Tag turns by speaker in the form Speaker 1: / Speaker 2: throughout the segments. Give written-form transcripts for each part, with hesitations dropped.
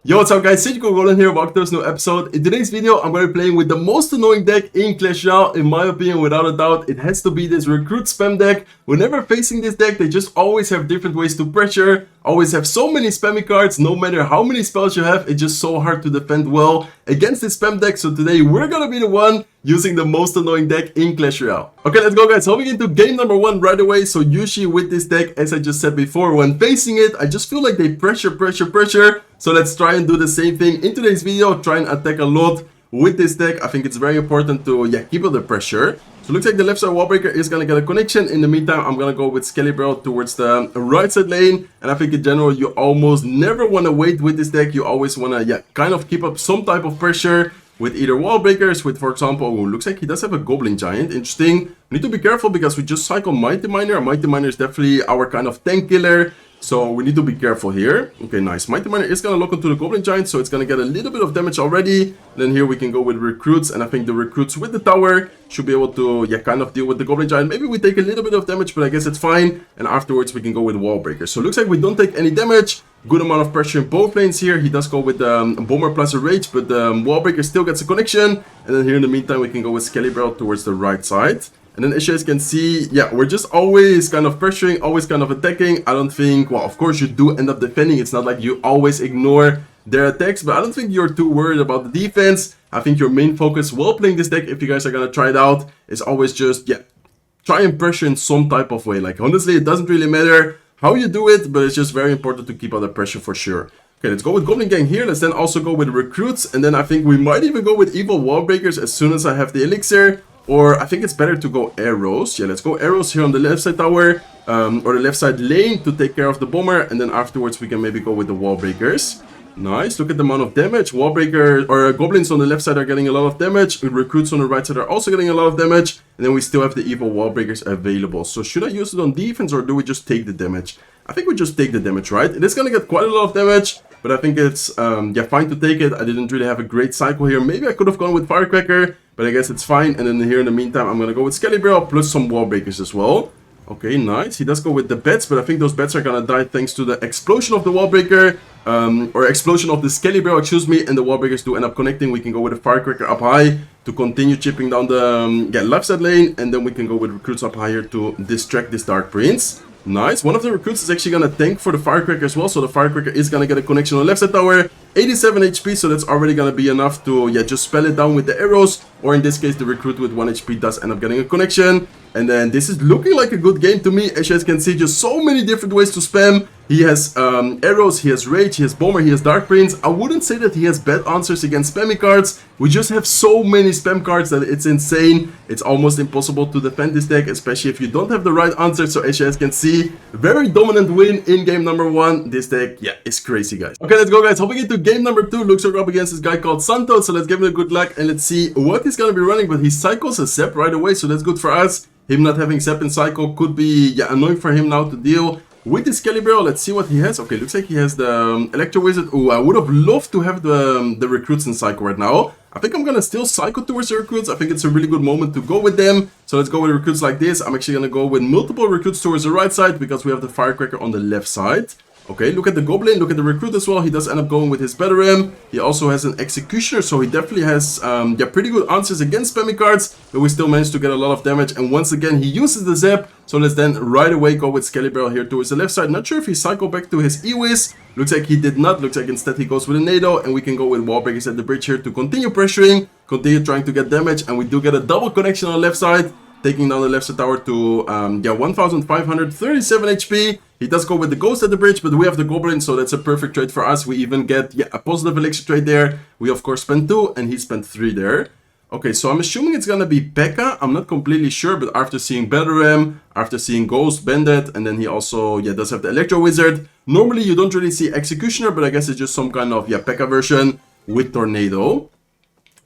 Speaker 1: Yo, what's up guys, Golem here, welcome to this new episode. In today's video, I'm going to be playing with the most annoying deck in Clash Royale. In my opinion, without a doubt, it has to be this recruit spam deck. Whenever facing this deck, they just always have different ways to pressure, always have so many spammy cards. No matter how many spells you have, it's just so hard to defend well against this spam deck. So today, we're going to be the one using the most annoying deck in Clash Royale. Okay, let's go guys, hopping into game number 1 right away. So usually with this deck, as I just said before, when facing it, I just feel like they pressure. So let's try and do the same thing in today's video, try and attack a lot with this deck. I think it's very important to keep up the pressure. So it looks like the left side wall breaker is going to get a connection. In the meantime, I'm going to go with Scalibur towards the right side lane. And I think in general, you almost never want to wait with this deck. You always want to kind of keep up some type of pressure with either wall breakers, with, for example, looks like he does have a Goblin Giant. Interesting. We need to be careful because we just cycle Mighty Miner. Mighty Miner is definitely our kind of tank killer. So we need to be careful here. Okay, nice. Mighty Miner is going to lock onto the Goblin Giant, so it's going to get a little bit of damage already. Then here we can go with recruits, and I think the recruits with the tower should be able to, kind of deal with the Goblin Giant. Maybe we take a little bit of damage, but I guess it's fine. And afterwards we can go with wall breakers. So it looks like we don't take any damage. Good amount of pressure in both lanes here. He does go with the Bomber plus a Rage, but the wall breaker still gets a connection. And then here in the meantime, we can go with Scalibur towards the right side. And then as you guys can see, we're just always kind of pressuring, always kind of attacking. I don't think, well, of course you do end up defending. It's not like you always ignore their attacks, but I don't think you're too worried about the defense. I think your main focus while playing this deck, if you guys are going to try it out, is always just, try and pressure in some type of way. Like, honestly, it doesn't really matter how you do it, but it's just very important to keep out the pressure for sure. Okay, let's go with Goblin Gang here. Let's then also go with recruits. And then I think we might even go with evil wall breakers as soon as I have the elixir. Or I think it's better to go arrows. Let's go arrows here on the left side tower, or the left side lane to take care of the bomber. And then afterwards we can maybe go with the wall breakers. Nice, look at the amount of damage. Wall breaker or goblins on the left side are getting a lot of damage. Recruits on the right side are also getting a lot of damage. And then we still have the evil wall breakers available. So should I use it on defense or do we just take the damage? I think we just take the damage, right? It is going to get quite a lot of damage, but I think it's fine to take it. I didn't really have a great cycle here. Maybe I could have gone with Firecracker, but I guess it's fine. And then here in the meantime, I'm going to go with Scalibur plus some wall breakers as well. Okay, nice. He does go with the bats, but I think those bats are going to die thanks to the explosion of the wall breaker. Or explosion of the Scalibur, excuse me. And the wall breakers do end up connecting. We can go with a Firecracker up high to continue chipping down the left side lane. And then we can go with recruits up higher to distract this Dark Prince. Nice. One of the recruits is actually going to tank for the Firecracker as well. So the Firecracker is going to get a connection on the left side tower. 87 HP, so that's already going to be enough to just spell it down with the arrows. Or in this case, the recruit with 1 HP does end up getting a connection. And then this is looking like a good game to me. As you guys can see, just so many different ways to spam. He has arrows, he has rage, he has bomber, he has dark prince. I wouldn't say that he has bad answers against spammy cards. We just have so many spam cards that it's insane. It's almost impossible to defend this deck, especially if you don't have the right answer. So as you guys can see, very dominant win in game number 1. This deck, is crazy, guys. Okay, let's go, guys. Hopping into game number 2. Looks like we're up against this guy called Santos. So let's give him a good luck and let's see what he's going to be running. But he cycles a Zap right away, so that's good for us. Him not having Zap in cycle could be annoying for him now to deal with the Scalibur. Let's see what he has. Okay, looks like he has the Electro Wizard. Oh, I would have loved to have the recruits in cycle right now. I think I'm gonna still cycle towards the recruits. I think it's a really good moment to go with them. So let's go with recruits like this. I'm actually gonna go with multiple recruits towards the right side because we have the Firecracker on the left side. Okay, look at the Goblin, look at the recruit as well. He does end up going with his Battle Ram. He also has an Executioner, so he definitely has pretty good answers against spammy cards. But we still managed to get a lot of damage. And once again, he uses the Zap. So let's then right away go with Scalibur here towards the left side. Not sure if he cycled back to his E-Wiz. Looks like he did not. Looks like instead he goes with a Nado. And we can go with wall breakers at the bridge here to continue pressuring. Continue trying to get damage. And we do get a double connection on the left side, taking down the left side tower to 1537 HP. He does go with the ghost at the bridge, but we have the goblin, so that's a perfect trade for us. We even get a positive elixir trade there. We of course spent 2 and he spent 3 there. Okay, so I'm assuming it's gonna be P.E.K.K.A. I'm not completely sure, but after seeing Battle Ram, after seeing Ghost, Bandit, and then he also does have the Electro Wizard. Normally you don't really see Executioner, but I guess it's just some kind of P.E.K.K.A. version with Tornado.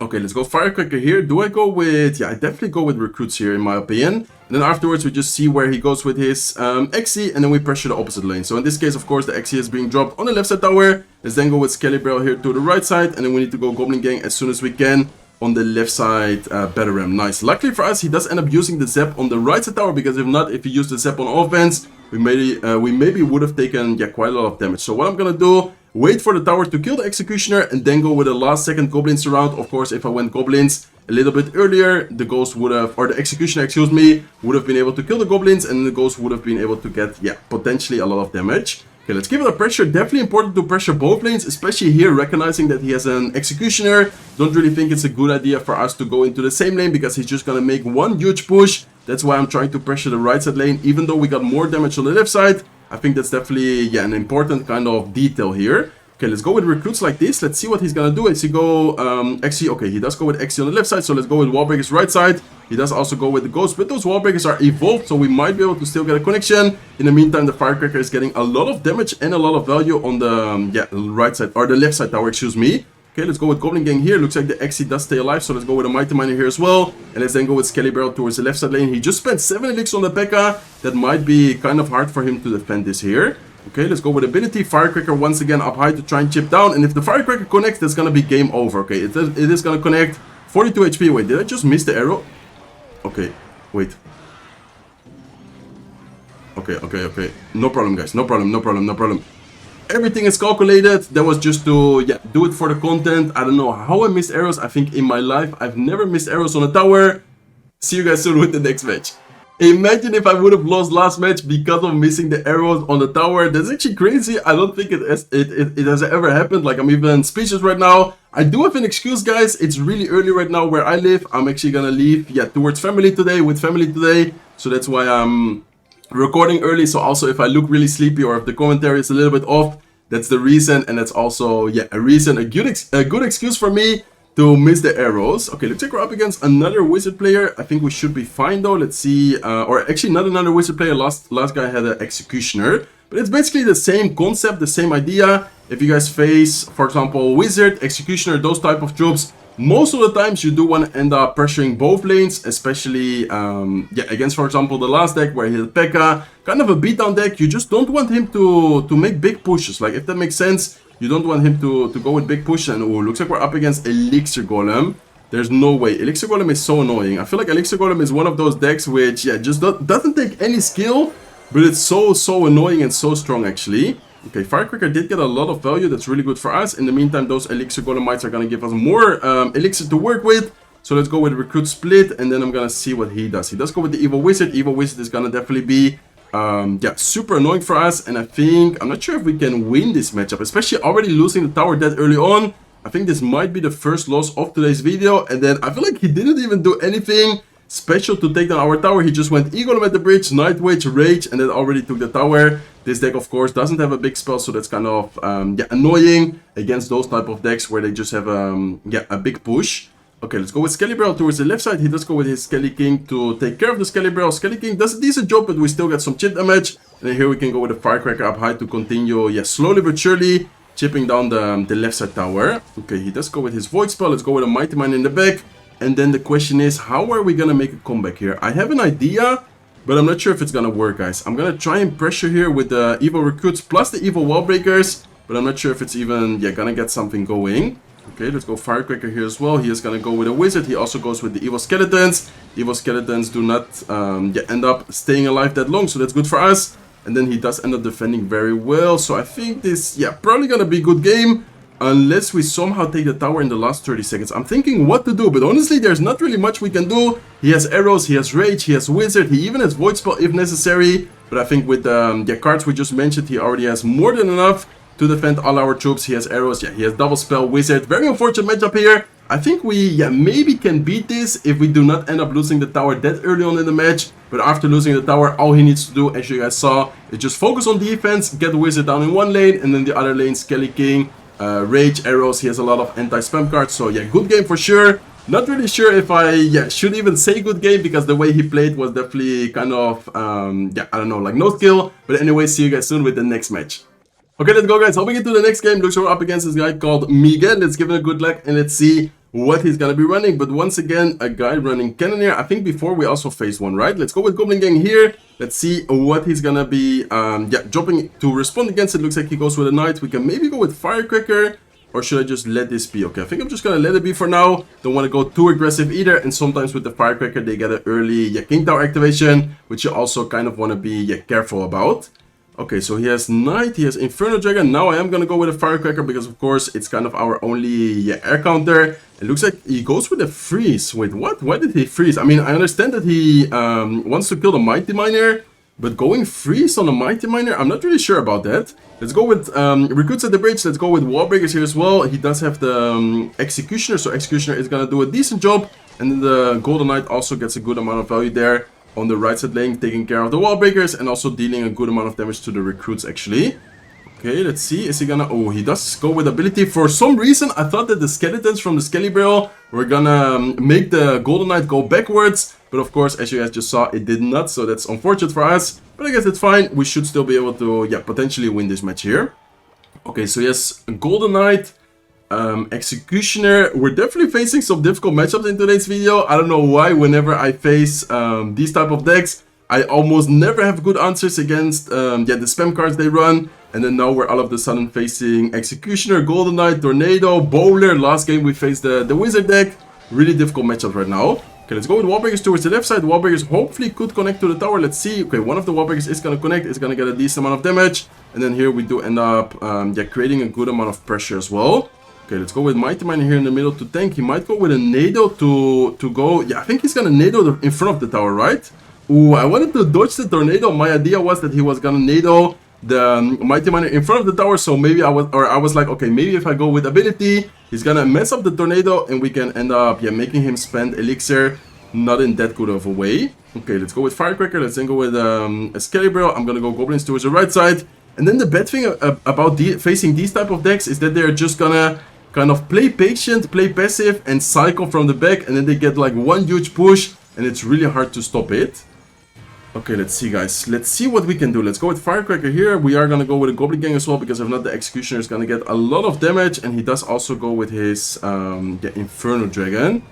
Speaker 1: Okay, let's go Firecracker here. Do I go with... I definitely go with recruits here, in my opinion. And then afterwards, we just see where he goes with his Xe, and then we pressure the opposite lane. So in this case, of course, the Xe is being dropped on the left side tower. Let's then go with Scalibur here to the right side, and then we need to go Goblin Gang as soon as we can on the left side Battle Ram. Nice. Luckily for us, he does end up using the Zap on the right side tower, because if not, if he used the Zap on offense, we maybe would have taken quite a lot of damage. So what I'm gonna do, wait for the tower to kill the executioner, and then go with the last second goblins around. Of course, if I went goblins a little bit earlier, the ghost would have, or the executioner, excuse me, would have been able to kill the goblins, and the ghost would have been able to get, yeah, potentially a lot of damage. Okay, let's give it a pressure. Definitely important to pressure both lanes, especially here, recognizing that he has an executioner. Don't really think it's a good idea for us to go into the same lane, because he's just gonna make one huge push. That's why I'm trying to pressure the right side lane, even though we got more damage on the left side. I think that's definitely, yeah, an important kind of detail here. Okay, let's go with recruits like this. Let's see what he's gonna do. Is he go XC? Okay, he does go with XC on the left side, so let's go with wall breakers right side. He does also go with the ghost, but those wall breakers are evolved, so we might be able to still get a connection. In the meantime, the firecracker is getting a lot of damage and a lot of value on the yeah, right side, or the left side tower, excuse me. Okay, let's go with Goblin Gang here. Looks like the XC does stay alive, so let's go with a Mighty Miner here as well. And let's then go with Skelly Barrel towards the left side lane. He just spent 7 elixir on the P.E.K.K.A. That might be kind of hard for him to defend this here. Okay, let's go with ability. Firecracker once again up high to try and chip down. And if the Firecracker connects, that's going to be game over. Okay, it is going to connect. 42 HP. Wait, did I just miss the arrow? Okay, wait. Okay. No problem, guys. No problem. Everything is calculated. That was just to, yeah, do it for the content. I don't know how I missed arrows. I think in my life, I've never missed arrows on a tower. See you guys soon with the next match. Imagine if I would have lost last match because of missing the arrows on the tower. That's actually crazy. I don't think it has ever happened. Like, I'm even speechless right now. I do have an excuse, guys. It's really early right now where I live. I'm actually gonna leave, yeah, towards family today, with family today. So that's why I'm recording early. So also, if I look really sleepy or if the commentary is a little bit off, that's the reason. And that's also, yeah, a good excuse for me to miss the arrows. Okay, looks like we're up against another wizard player. I think we should be fine though. Let's see, or actually not another wizard player. Last guy had an executioner, but it's basically the same concept, the same idea. If you guys face, for example, wizard, executioner, those type of troops, most of the times you do want to end up pressuring both lanes, especially yeah, against, for example, the last deck where he had P.E.K.K.A, kind of a beatdown deck. You just don't want him to make big pushes, like, if that makes sense. You don't want him to go with big push. And oh, looks like we're up against Elixir Golem. There's no way. Elixir Golem is so annoying. I feel like Elixir Golem is one of those decks which, yeah, just doesn't take any skill, but it's so annoying and so strong, actually. Okay, Firecracker did get a lot of value. That's really good for us. In the meantime, those Elixir Golemites are going to give us more elixir to work with. So let's go with Recruit Split, and then I'm going to see what he does. He does go with the Evil Wizard. Evil Wizard is going to definitely be yeah, super annoying for us, and I think, I'm not sure if we can win this matchup, especially already losing the tower that early on. I think this might be the first loss of today's video, and then I feel like he didn't even do anything special to take down our tower. He just went Eagle at the bridge, Night Witch, Rage, and then already took the tower. This deck, of course, doesn't have a big spell, so that's kind of yeah, annoying against those type of decks where they just have yeah, a big push. Okay, let's go with Skelly Barrel towards the left side. He does go with his Skelly King to take care of the Skelly Barrel. Skelly King does a decent job, but we still get some chip damage. And then here we can go with the Firecracker up high to continue, yeah, slowly but surely chipping down the left side tower. Okay, he does go with his Void Spell. Let's go with a Mighty Mine in the back. And then the question is, how are we gonna make a comeback here? I have an idea, but I'm not sure if it's gonna work, guys. I'm gonna try and pressure here with the Evil Recruits plus the Evil Wall Breakers, but I'm not sure if it's even, yeah, gonna get something going. Okay, let's go Firecracker here as well. He is gonna go with a Wizard. He also goes with the Evil Skeletons. Evil Skeletons do not yeah, end up staying alive that long, so that's good for us. And then he does end up defending very well. So I think this, yeah, probably gonna be a good game, unless we somehow take the tower in the last 30 seconds. I'm thinking what to do, but honestly, there's not really much we can do. He has arrows, he has Rage, he has Wizard, he even has Void Spell if necessary. But I think with the cards we just mentioned, he already has more than enough to defend all our troops. He has arrows, yeah, he has double spell, Wizard. Very unfortunate matchup here. I think we, yeah, maybe can beat this if we do not end up losing the tower that early on in the match. But after losing the tower, all he needs to do, as you guys saw, is just focus on defense, get the Wizard down in one lane, and then the other lane, Skelly King, Rage, arrows. He has a lot of anti-spam cards, so yeah, good game for sure. Not really sure if I, yeah, should even say good game, because the way he played was definitely kind of, yeah, I don't know, like no skill. But anyway, see you guys soon with the next match. Okay, let's go, guys. Hopping into the next game. Looks like we're up against this guy called Miguel. Let's give him a good luck and let's see what he's gonna be running. But once again, a guy running Cannoneer. I think before we also faced one, right? Let's go with Goblin Gang here. Let's see what he's gonna be, yeah, dropping to respond against. It looks like he goes with a Knight. We can maybe go with Firecracker, or should I just let this be? Okay, I think I'm just gonna let it be for now. Don't want to go too aggressive either. And sometimes with the Firecracker, they get an early, yeah, King Tower activation, which you also kind of want to be, yeah, careful about. Okay, so he has Knight, he has Inferno Dragon. Now I am gonna go with a Firecracker because of course it's kind of our only air counter. It looks like he goes with a freeze. Wait, what? Why did he freeze? I mean, I understand that he wants to kill the Mighty Miner, but going freeze on a Mighty Miner, I'm not really sure about that. Let's go with Recruits at the Bridge. Let's go with Wall Breakers here as well. He does have the Executioner, so Executioner is gonna do a decent job. And then the Golden Knight also gets a good amount of value there. On the right side lane, taking care of the wall breakers and also dealing a good amount of damage to the recruits actually. Okay, let's see. Is he gonna... Oh, he does go with ability. For some reason, I thought that the skeletons from the Skelly Barrel were gonna make the Golden Knight go backwards. But of course, as you guys just saw, it did not. So that's unfortunate for us. But I guess it's fine. We should still be able to, yeah, potentially win this match here. Okay, so yes, Golden Knight. Executioner. We're definitely facing some difficult matchups in today's video. I don't know why whenever I face these type of decks, I almost never have good answers against yeah, the spam cards they run. And then now we're all of a sudden facing Executioner, Golden Knight, Tornado, Bowler. Last game we faced the Wizard deck. Really difficult matchup right now. Okay, let's go with Wall Breakers towards the left side. Wall Breakers hopefully could connect to the tower. Let's see. Okay, one of the Wall Breakers is going to connect. It's going to get a decent amount of damage. And then here we do end up yeah, creating a good amount of pressure as well. Okay, let's go with Mighty Miner here in the middle to tank. He might go with a Nado to go... Yeah, I think he's gonna Nado in front of the tower, right? Ooh, I wanted to dodge the Tornado. My idea was that he was gonna Nado the Mighty Miner in front of the tower. So maybe I was like, okay, maybe if I go with ability, he's gonna mess up the Tornado and we can end up, yeah, making him spend elixir. Not in that good of a way. Okay, let's go with Firecracker. Let's then go with a Skelly Barrel. I'm gonna go Goblins towards the right side. And then the bad thing about facing these type of decks is that they're just gonna kind of play patient, play passive, and cycle from the back, and then they get like one huge push, and it's really hard to stop it. Okay, let's see, guys. Let's see what we can do. Let's go with Firecracker here. We are gonna go with a Goblin Gang as well, because if not, the Executioner is gonna get a lot of damage, and he does also go with his yeah, Inferno Dragon.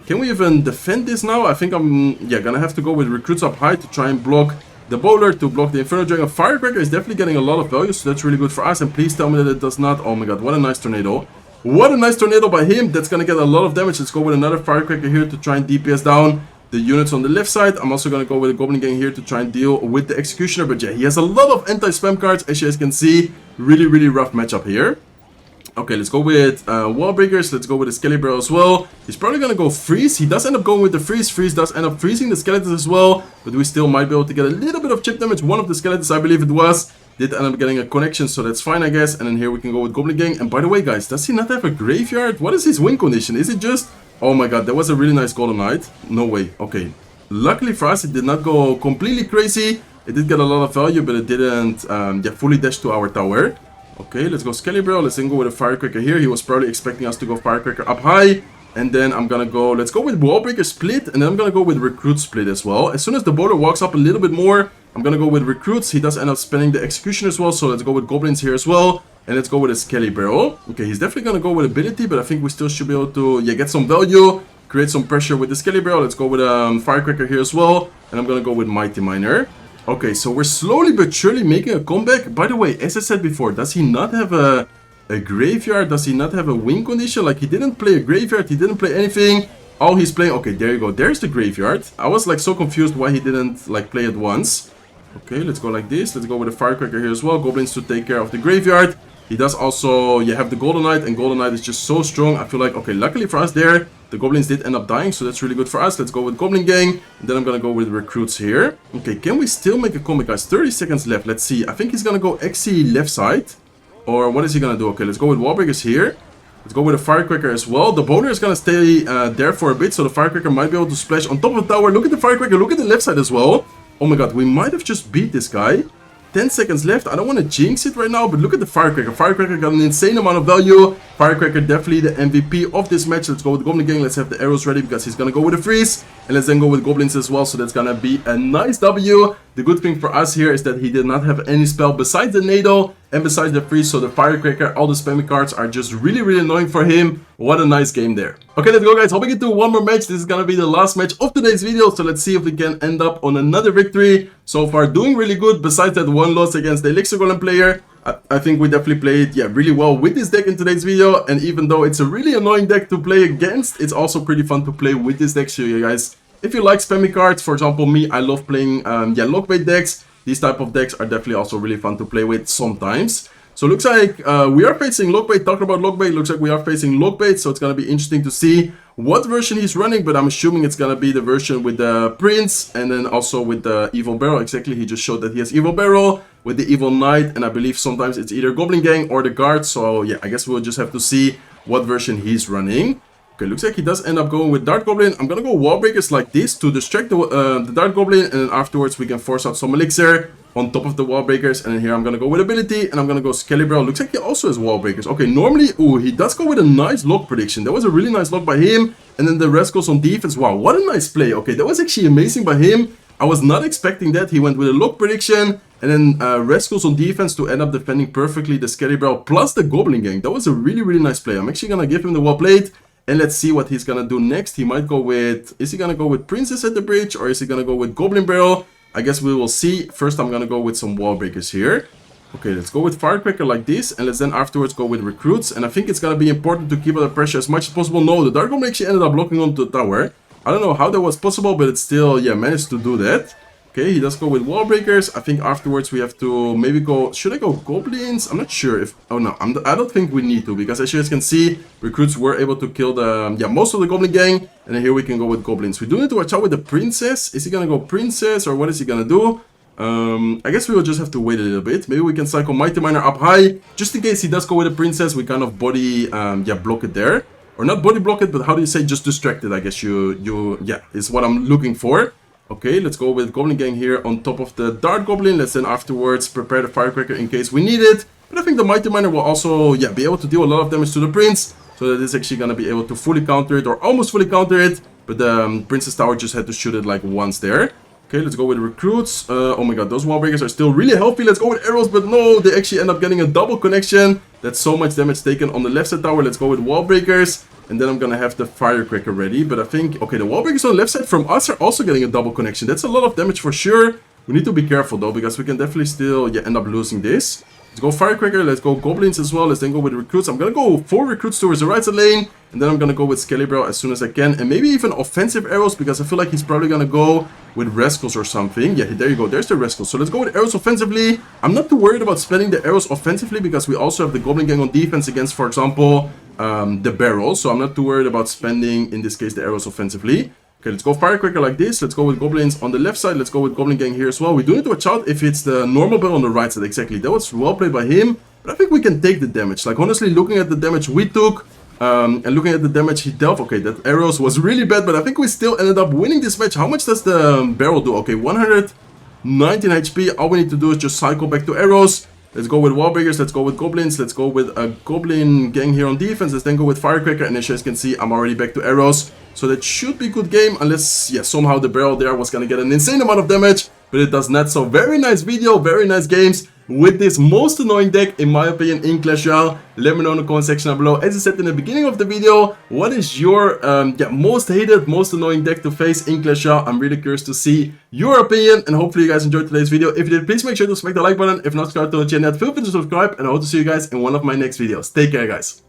Speaker 1: Can we even defend this now? I think I'm gonna have to go with Recruits up high to try and block the Bowler, to block the Inferno Dragon. Firecracker is definitely getting a lot of value, so that's really good for us. And please tell me that it does not. Oh my god, what a nice Tornado. What a nice Tornado by him. That's gonna get a lot of damage. Let's go with another Firecracker here to try and DPS down the units on the left side. I'm also gonna go with a Goblin Gang here to try and deal with the Executioner. But yeah, he has a lot of anti-spam cards, as you guys can see. Really, really rough matchup here. Okay, let's go with Wall Breakers. Let's go with the Skelly Barrel as well. He's probably gonna go Freeze. He does end up going with the Freeze. Freeze does end up freezing the Skeletons as well. But we still might be able to get a little bit of chip damage. One of the Skeletons, I believe it was, did end up getting a connection, so that's fine, I guess. And then here we can go with Goblin Gang. And by the way, guys, does he not have a graveyard? What is his win condition? Is it just... Oh my god, that was a really nice Golden Knight. No way. Okay. Luckily for us, it did not go completely crazy. It did get a lot of value, but it didn't yeah, fully dash to our tower. Okay, let's go Skelly Barrel. Let's then go with a Firecracker here. He was probably expecting us to go Firecracker up high. And then I'm gonna go... Let's go with Wall Breaker Split. And then I'm gonna go with Recruit Split as well. As soon as the Bowler walks up a little bit more, I'm gonna go with Recruits. He does end up spending the Execution as well. So let's go with Goblins here as well. And let's go with a Skelly Barrel. Okay, he's definitely gonna go with Ability. But I think we still should be able to, yeah, get some value. Create some pressure with the Skelly Barrel. Let's go with Firecracker here as well. And I'm gonna go with Mighty Miner. Okay, so we're slowly but surely making a comeback. By the way, as I said before, does he not have a graveyard? Does he not have a win condition? Like, he didn't play a graveyard, he didn't play anything. All he's playing... Okay, there you go. There's the graveyard. I was like so confused why he didn't like play it once. Okay, let's go like this. Let's go with a Firecracker here as well. Goblins to take care of the graveyard. He does also, you have the Golden Knight, and Golden Knight is just so strong. I feel like, okay, luckily for us there, the Goblins did end up dying, so that's really good for us. Let's go with Goblin Gang, and then I'm gonna go with Recruits here. Okay, can we still make a comeback, guys? 30 seconds left. Let's see. I think he's gonna go XC left side. Or what is he gonna do? Okay, let's go with Wall Breakers here. Let's go with a Firecracker as well. The Bowler is gonna stay there for a bit, so the Firecracker might be able to splash on top of the tower. Look at the Firecracker, look at the left side as well. Oh my god, we might have just beat this guy. 10 seconds left. I don't want to jinx it right now, but look at the Firecracker. Firecracker got an insane amount of value. Firecracker definitely the MVP of this match. Let's go with Goblin Gang. Let's have the arrows ready because he's going to go with a freeze. And let's then go with Goblins as well. So that's going to be a nice W. The good thing for us here is that he did not have any spell besides the Nado and besides the freeze. So the Firecracker, all the spammy cards are just really, really annoying for him. What a nice game there. Okay, let's go, guys. Hope we get to one more match. This is going to be the last match of today's video. So let's see if we can end up on another victory. So far, doing really good. Besides that one loss against the Elixir Golem player, I think we definitely played, yeah, really well with this deck in today's video. And even though it's a really annoying deck to play against, it's also pretty fun to play with this deck. So you guys, if you like spammy cards, for example, me, I love playing, yeah, lockbait decks. these type of decks are definitely also really fun to play with sometimes. So looks like we are facing Lockbait. Talking about Lockbait, looks like we are facing Lockbait. So it's going to be interesting to see what version he's running. But I'm assuming it's going to be the version with the Prince and then also with the Evil Barrel. Exactly, he just showed that he has Evil Barrel with the Evil Knight. And I believe sometimes it's either Goblin Gang or the Guard. So yeah, I guess we'll just have to see what version he's running. Okay, looks like he does end up going with Dart Goblin. I'm going to go Wall Breakers like this to distract the Dart Goblin. And then afterwards we can force out some Elixir on top of the wall breakers. And then here I'm gonna go with ability and I'm gonna go Scalibur. Looks like he also has wall breakers. Okay, normally, ooh, he does go with a nice lock prediction. That was a really nice lock by him. And then the rest goes on defense. Wow, what a nice play. Okay, that was actually amazing by him. I was not expecting that. He went with a lock prediction and then rest goes on defense to end up defending perfectly the Scalibur plus the Goblin Gang. That was a really, really nice play. I'm actually gonna give him the wall plate. And let's see what he's gonna do next. He might go with, is he gonna go with Princess at the bridge or is he gonna go with Goblin Barrel? I guess we will see. First, I'm gonna go with some wall breakers here. Okay, let's go with Firecracker like this. And let's then afterwards go with Recruits. And I think it's gonna be important to keep up the pressure as much as possible. No, the Dark Goblin actually ended up blocking onto the tower. I don't know how that was possible, but it's still, yeah, managed to do that. Okay, he does go with wall breakers. I think afterwards we have to maybe go, should I go Goblins? I'm not sure if, oh no, I don't think we need to, because as you guys can see, Recruits were able to kill the, yeah, most of the Goblin Gang. And then here we can go with Goblins. We do need to watch out with the Princess. Is he gonna go Princess or what is he gonna do? I guess we will just have to wait a little bit. Maybe we can cycle Mighty Miner up high. Just in case he does go with the Princess, we kind of body, yeah, block it there. Or not body block it, but how do you say, just distract it, I guess yeah, is what I'm looking for. Okay, let's go with Goblin Gang here on top of the Dart Goblin. Let's then afterwards prepare the Firecracker in case we need it. But I think the Mighty Miner will also, yeah, be able to deal a lot of damage to the Prince. So that it's actually going to be able to fully counter it or almost fully counter it. But the Princess Tower just had to shoot it like once there. Okay, let's go with Recruits. Oh my god, those wall breakers are still really healthy. Let's go with arrows, but no, they actually end up getting a double connection. That's so much damage taken on the left side tower. Let's go with wall breakers. And then I'm gonna have the Firecracker ready. But I think, okay, the wall breakers on the left side from us are also getting a double connection. That's a lot of damage for sure. We need to be careful though, because we can definitely still, yeah, end up losing this. Let's go Firecracker, let's go Goblins as well. Let's then go with Recruits. I'm gonna go 4 Recruits towards the right side lane. And then I'm gonna go with Scalibur as soon as I can. And maybe even offensive arrows, because I feel like he's probably gonna go with Rascals or something. Yeah, there you go, there's the Rascals. So let's go with arrows offensively. I'm not too worried about spending the arrows offensively, because we also have the Goblin Gang on defense against, for example, the barrel. So I'm not too worried about spending, in this case, the arrows offensively. Okay, let's go Firecracker like this. Let's go with Goblins on the left side. Let's go with Goblin Gang here as well. We do need to watch out if it's the normal barrel on the right side. Exactly. That was well played by him. But I think we can take the damage. Like, honestly, looking at the damage we took and looking at the damage he dealt. Okay, that arrows was really bad, but I think we still ended up winning this match. How much does the barrel do? Okay, 119 HP. All we need to do is just cycle back to arrows. Let's go with wall breakers, let's go with Goblins, let's go with a Goblin Gang here on defense, let's then go with Firecracker, and as you guys can see, I'm already back to arrows. So that should be a good game, unless, yeah, somehow the barrel there was gonna get an insane amount of damage, but it does not. So very nice video, very nice games with this most annoying deck, in my opinion, in Clash Royale. Let me know in the comment section down below. As I said in the beginning of the video, what is your most hated, most annoying deck to face in Clash Royale? I'm really curious to see your opinion, and hopefully you guys enjoyed today's video. If you did, please make sure to smack the like button. If not subscribed to the channel, feel free to subscribe, and I hope to see you guys in one of my next videos. Take care, guys.